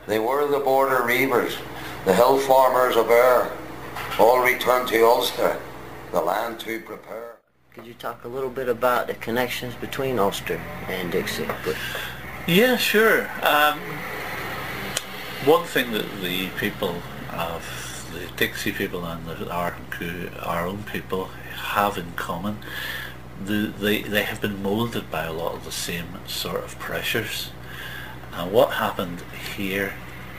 They were the border reavers, the hill farmers of Ayr, all returned to Ulster, the land to prepare. Could you talk a little bit about the connections between Ulster and Dixie? Yeah, sure. One thing that the people of the Dixie people and our own people have in common, they have been moulded by a lot of the same sort of pressures. And what happened here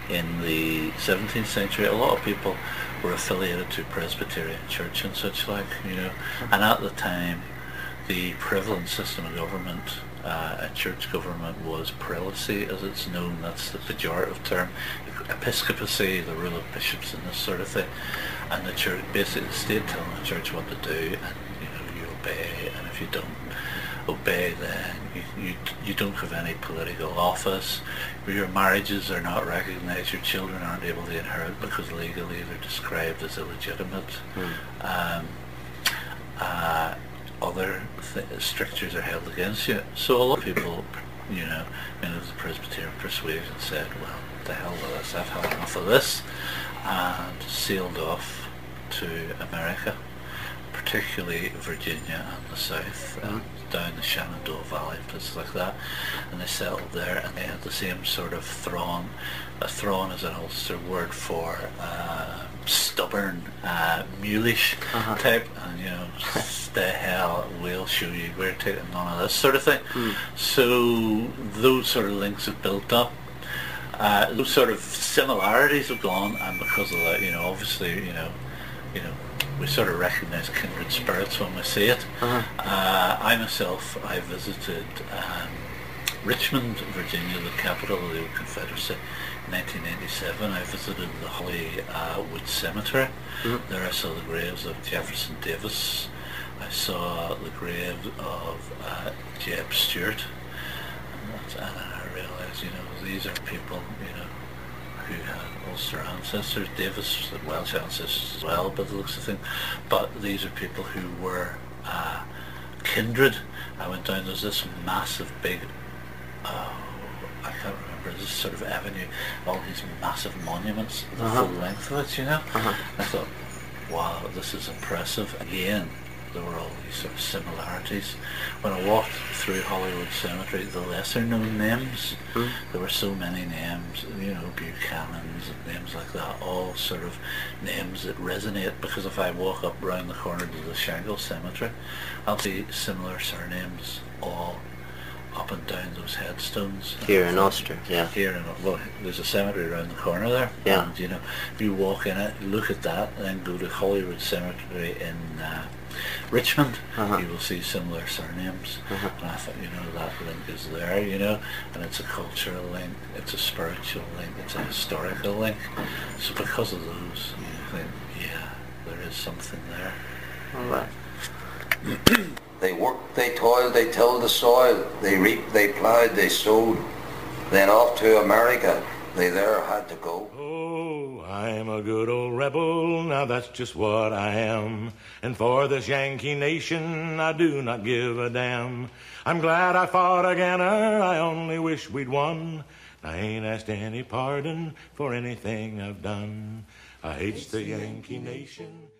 in the 17th century, a lot of people were affiliated to Presbyterian Church and such like, you know, and at the time the prevalent system of government, a church government, was prelacy as it's known. That's the pejorative term. Episcopacy, the rule of bishops and this sort of thing, and the church, basically the state telling the church what to do, and you know, you obey, and if you don't obey, then you don't have any political office, your marriages are not recognised, your children aren't able to inherit because legally they're described as illegitimate. Other strictures are held against you. So a lot of people, you know, of the Presbyterian persuasion said, well, the hell with this, I've had enough of this, and sailed off to America, particularly Virginia and the South, down the Shenandoah Valley, places like that, and they settled there, and they had the same sort of thrawn. A thrawn is an Ulster word for stubborn, mulish type, and you know, the hell, we'll show you, we're taking none of this sort of thing. So those sort of links have built up. Those sort of similarities have gone, and because of that, you know, obviously, you know, we sort of recognise kindred spirits when we see it. I myself, I visited Richmond, Virginia, the capital of the old Confederacy, in 1987. I visited the Hollywood Cemetery. There I saw the graves of Jefferson Davis. I saw the grave of Jeb Stuart. And I realised, you know, these are people, you know, who had Ulster ancestors. Davis had Welsh ancestors as well, by the looks of things. But these are people who were kindred. I went down, there's this massive big, I can't remember, this sort of avenue, all these massive monuments, the full length of it, you know. I thought, wow, this is impressive. Again, there were all these sort of similarities. When I walked through Hollywood Cemetery, the lesser known names, there were so many names, you know, Buchanans and names like that, all sort of names that resonate, because if I walk up round the corner to the Shangle Cemetery, I'll see similar surnames all up and down those headstones. Here in Ulster, yeah. Here in, well, there's a cemetery around the corner there. Yeah. And, you know, if you walk in it, look at that, and then go to Hollywood Cemetery in Richmond, you will see similar surnames. And I thought, you know, that link is there, you know, and it's a cultural link, it's a spiritual link, it's a historical link. So because of those, you think, yeah, there is something there. All right. They worked, they toiled, they tilled the soil, they reaped, they ploughed, they sowed. Then off to America, they there had to go. Oh, I'm a good old rebel, now that's just what I am. And for this Yankee nation, I do not give a damn. I'm glad I fought again, I only wish we'd won. I ain't asked any pardon for anything I've done. I hate the Yankee nation.